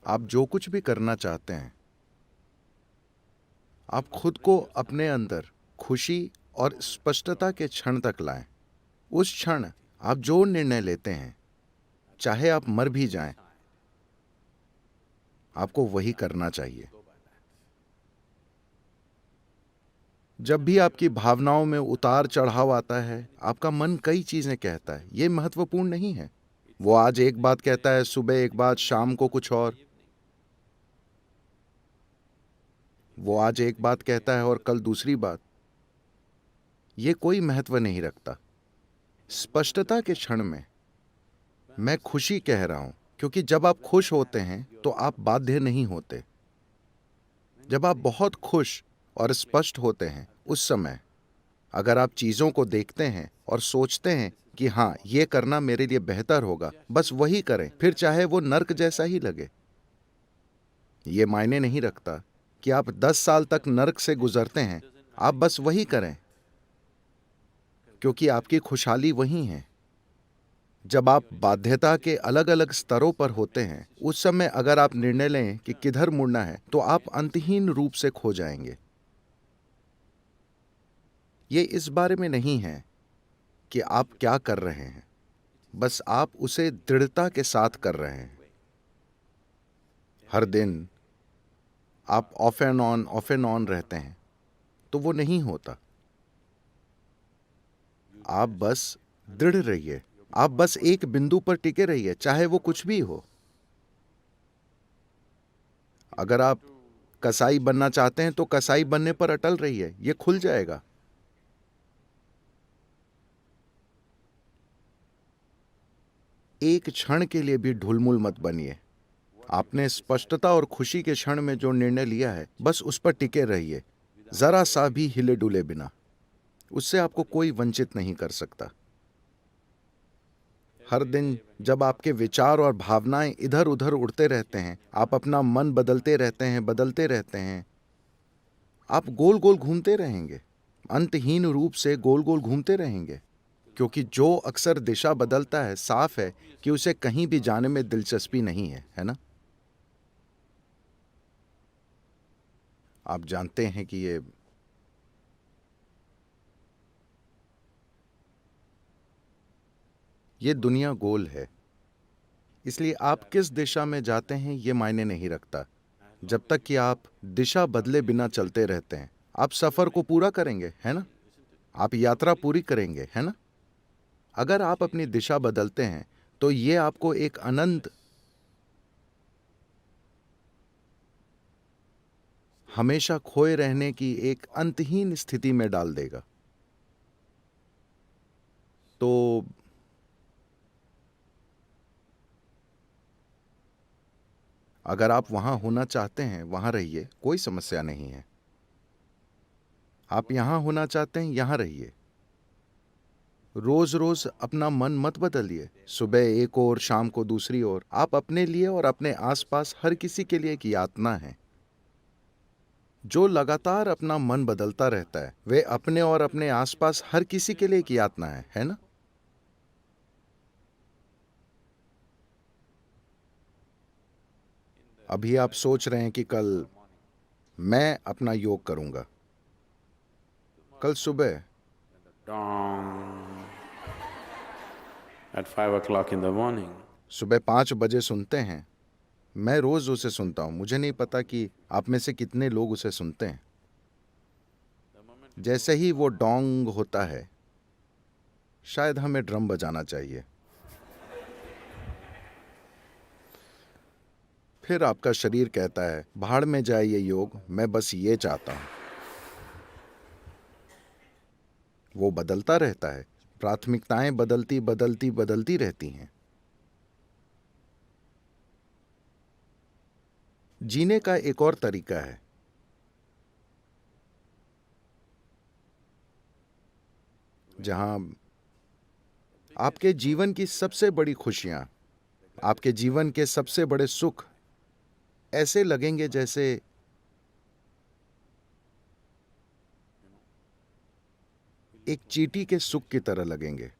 आप जो कुछ भी करना चाहते हैं, आप खुद को अपने अंदर खुशी और स्पष्टता के क्षण तक लाएं। उस क्षण आप जो निर्णय लेते हैं, चाहे आप मर भी जाएं, आपको वही करना चाहिए। जब भी आपकी भावनाओं में उतार चढ़ाव आता है, आपका मन कई चीजें कहता है, ये महत्वपूर्ण नहीं है। वो आज एक बात कहता है, सुबह एक बात, शाम को कुछ और। वो आज एक बात कहता है और कल दूसरी बात। ये कोई महत्व नहीं रखता। स्पष्टता के क्षण में मैं खुशी कह रहा हूं, क्योंकि जब आप खुश होते हैं तो आप बाध्य नहीं होते। जब आप बहुत खुश और स्पष्ट होते हैं, उस समय अगर आप चीजों को देखते हैं और सोचते हैं कि हाँ, ये करना मेरे लिए बेहतर होगा, बस वही करें, फिर चाहे वो नर्क जैसा ही लगे। ये मायने नहीं रखता कि आप 10 साल तक नर्क से गुजरते हैं, आप बस वही करें, क्योंकि आपकी खुशहाली वही है। जब आप बाध्यता के अलग अलग स्तरों पर होते हैं, उस समय अगर आप निर्णय लें कि किधर मुड़ना है, तो आप अंतहीन रूप से खो जाएंगे। ये इस बारे में नहीं है कि आप क्या कर रहे हैं, बस आप उसे दृढ़ता के साथ कर रहे हैं। हर दिन आप ऑफ एंड ऑन रहते हैं, तो वो नहीं होता। आप बस दृढ़ रहिए, आप बस एक बिंदु पर टिके रहिए, चाहे वो कुछ भी हो। अगर आप कसाई बनना चाहते हैं तो कसाई बनने पर अटल रहिए, ये खुल जाएगा। एक क्षण के लिए भी ढुलमुल मत बनिए। आपने स्पष्टता और खुशी के क्षण में जो निर्णय लिया है, बस उस पर टिके रहिए, जरा सा भी हिले डुले बिना। उससे आपको कोई वंचित नहीं कर सकता। हर दिन जब आपके विचार और भावनाएं इधर उधर उड़ते रहते हैं, आप अपना मन बदलते रहते हैं, आप गोल गोल घूमते रहेंगे, अंतहीन रूप से गोल गोल घूमते रहेंगे। क्योंकि जो अक्सर दिशा बदलता है, साफ है कि उसे कहीं भी जाने में दिलचस्पी नहीं है ना? आप जानते हैं कि ये दुनिया गोल है, इसलिए आप किस दिशा में जाते हैं ये मायने नहीं रखता। जब तक कि आप दिशा बदले बिना चलते रहते हैं, आप सफर को पूरा करेंगे, है ना? आप यात्रा पूरी करेंगे, है ना? अगर आप अपनी दिशा बदलते हैं, तो ये आपको एक अनंत, हमेशा खोए रहने की एक अंतहीन स्थिति में डाल देगा। तो अगर आप वहां होना चाहते हैं, वहां रहिए, कोई समस्या नहीं है। आप यहां होना चाहते हैं, यहां रहिए। रोज रोज अपना मन मत बदलिए, सुबह एक ओर, शाम को दूसरी ओर। आप अपने लिए और अपने आसपास हर किसी के लिए एक यातना है। जो लगातार अपना मन बदलता रहता है, वे अपने और अपने आसपास हर किसी के लिए एक यातना है ना? अभी आप सोच रहे हैं कि कल मैं अपना योग करूंगा। कल सुबह Dong at 5 o'clock in the morning. सुबह 5 बजे सुनते हैं। मैं रोज उसे सुनता हूं। मुझे नहीं पता कि आप में से कितने लोग उसे सुनते हैं। जैसे ही वो डोंग होता है, शायद हमें ड्रम बजाना चाहिए। फिर आपका शरीर कहता है, भाड़ में जाए ये योग, मैं बस ये चाहता हूं। वो बदलता रहता है। प्राथमिकताएं बदलती बदलती बदलती रहती हैं। जीने का एक और तरीका है, जहां आपके जीवन की सबसे बड़ी खुशियां, आपके जीवन के सबसे बड़े सुख ऐसे लगेंगे जैसे एक चींटी के सुख की तरह लगेंगे।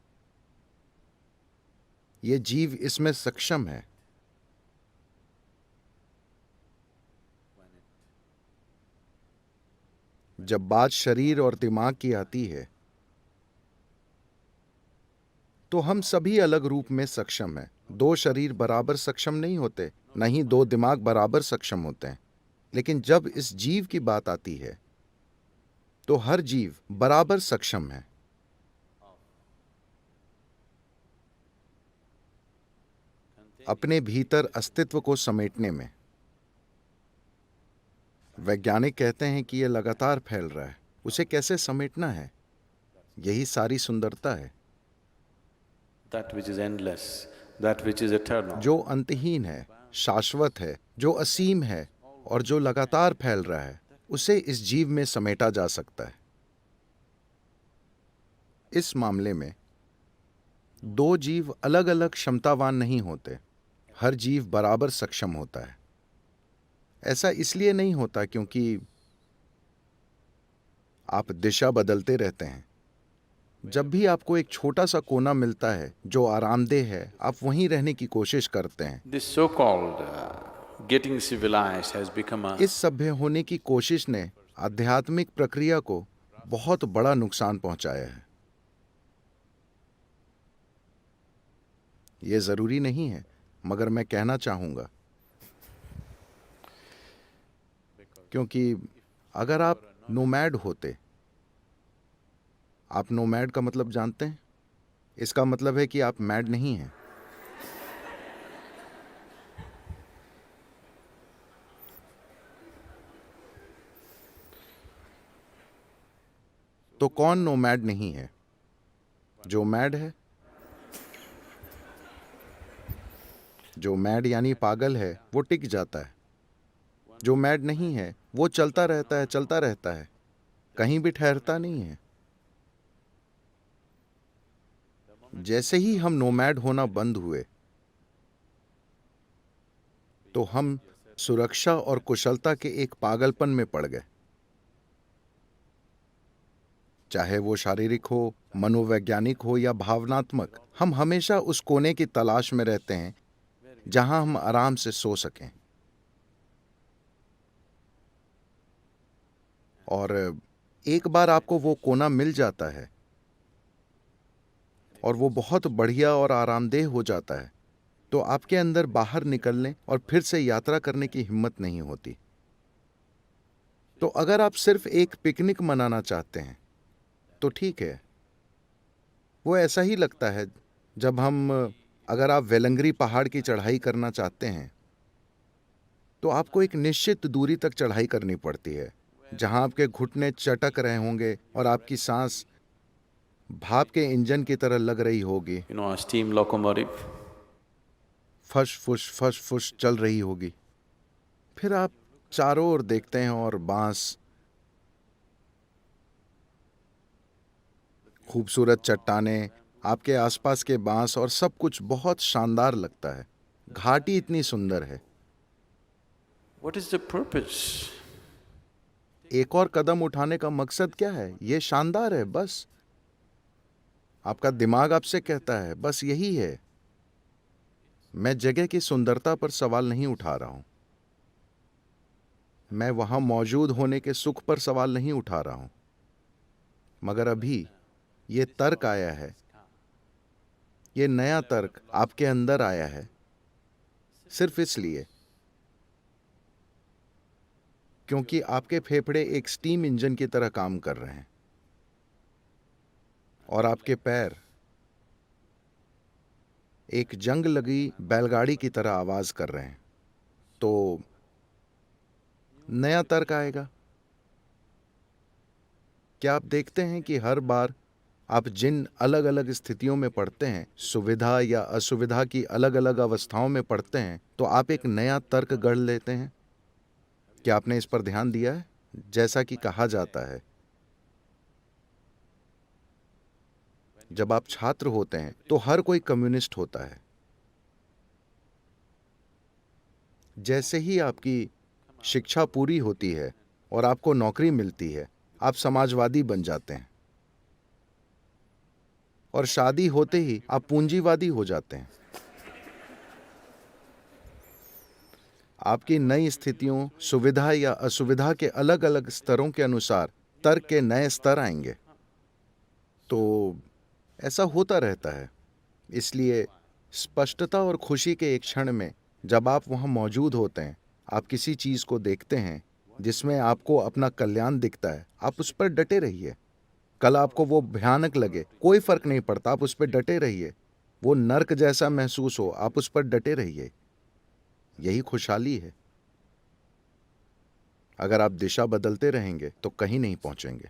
ये जीव इसमें सक्षम है। जब बात शरीर और दिमाग की आती है तो हम सभी अलग रूप में सक्षम हैं। दो शरीर बराबर सक्षम नहीं होते, न ही दो दिमाग बराबर सक्षम होते हैं। लेकिन जब इस जीव की बात आती है तो हर जीव बराबर सक्षम है। अपने भीतर अस्तित्व को समेटने में। वैज्ञानिक कहते हैं कि यह लगातार फैल रहा है, उसे कैसे समेटना है, यही सारी सुंदरता है। That which is endless, that which is eternal. जो अंतहीन है, शाश्वत है, जो असीम है और जो लगातार फैल रहा है, उसे इस जीव में समेटा जा सकता है। इस मामले में दो जीव अलग अलग क्षमतावान नहीं होते, हर जीव बराबर सक्षम होता है। ऐसा इसलिए नहीं होता क्योंकि आप दिशा बदलते रहते हैं। जब भी आपको एक छोटा सा कोना मिलता है जो आरामदेह है, आप वहीं रहने की कोशिश करते हैं। This so-called getting civilized has become a इस सभ्य होने की कोशिश ने आध्यात्मिक प्रक्रिया को बहुत बड़ा नुकसान पहुंचाया है। यह जरूरी नहीं है, मगर मैं कहना चाहूंगा, क्योंकि अगर आप नोमैड होते, आप नोमैड का मतलब जानते हैं? इसका मतलब है कि आप मैड नहीं हैं। तो कौन नोमैड नहीं है? जो मैड है। जो मैड यानी पागल है, वो टिक जाता है। जो मैड नहीं है, वो चलता रहता है, कहीं भी ठहरता नहीं है। जैसे ही हम नोमैड होना बंद हुए, तो हम सुरक्षा और कुशलता के एक पागलपन में पड़ गए। चाहे वो शारीरिक हो, मनोवैज्ञानिक हो या भावनात्मक, हम हमेशा उस कोने की तलाश में रहते हैं जहां हम आराम से सो सकें। और एक बार आपको वो कोना मिल जाता है और वो बहुत बढ़िया और आरामदेह हो जाता है, तो आपके अंदर बाहर निकलने और फिर से यात्रा करने की हिम्मत नहीं होती। तो अगर आप सिर्फ एक पिकनिक मनाना चाहते हैं तो ठीक है, वो ऐसा ही लगता है जब अगर आप वेलंगरी पहाड़ की चढ़ाई करना चाहते हैं तो आपको एक निश्चित दूरी तक चढ़ाई करनी पड़ती है, जहां आपके घुटने चटक रहे होंगे और आपकी सांस भाप के इंजन की तरह लग रही होगी, a steam locomotive. फश फुश चल रही होगी। फिर आप चारों ओर देखते हैं और बांस, खूबसूरत चट्टानें, आपके आसपास के बांस और सब कुछ बहुत शानदार लगता है। घाटी इतनी सुंदर है। What is the purpose? एक और कदम उठाने का मकसद क्या है? ये शानदार है, बस। आपका दिमाग आपसे कहता है, बस यही है। मैं जगह की सुंदरता पर सवाल नहीं उठा रहा हूं, मैं वहां मौजूद होने के सुख पर सवाल नहीं उठा रहा हूं। मगर अभी ये तर्क आया है, ये नया तर्क आपके अंदर आया है, सिर्फ इसलिए क्योंकि आपके फेफड़े एक स्टीम इंजन की तरह काम कर रहे हैं और आपके पैर एक जंग लगी बैलगाड़ी की तरह आवाज कर रहे हैं। तो नया तर्क आएगा। क्या आप देखते हैं कि हर बार आप जिन अलग अलग स्थितियों में पड़ते हैं, सुविधा या असुविधा की अलग अलग अवस्थाओं में पड़ते हैं, तो आप एक नया तर्क गढ़ लेते हैं? क्या आपने इस पर ध्यान दिया है? जैसा कि कहा जाता है, जब आप छात्र होते हैं तो हर कोई कम्युनिस्ट होता है। जैसे ही आपकी शिक्षा पूरी होती है और आपको नौकरी मिलती है, आप समाजवादी बन जाते हैं। और शादी होते ही आप पूंजीवादी हो जाते हैं। आपकी नई स्थितियों, सुविधा या असुविधा के अलग अलग स्तरों के अनुसार तर्क के नए स्तर आएंगे। तो ऐसा होता रहता है। इसलिए स्पष्टता और खुशी के एक क्षण में जब आप वहां मौजूद होते हैं, आप किसी चीज को देखते हैं जिसमें आपको अपना कल्याण दिखता है, आप उस पर डटे रहिए। कल आपको वो भयानक लगे, कोई फर्क नहीं पड़ता, आप उस पर डटे रहिए। वो नर्क जैसा महसूस हो, आप उस पर डटे रहिए। यही खुशहाली है। अगर आप दिशा बदलते रहेंगे तो कहीं नहीं पहुंचेंगे।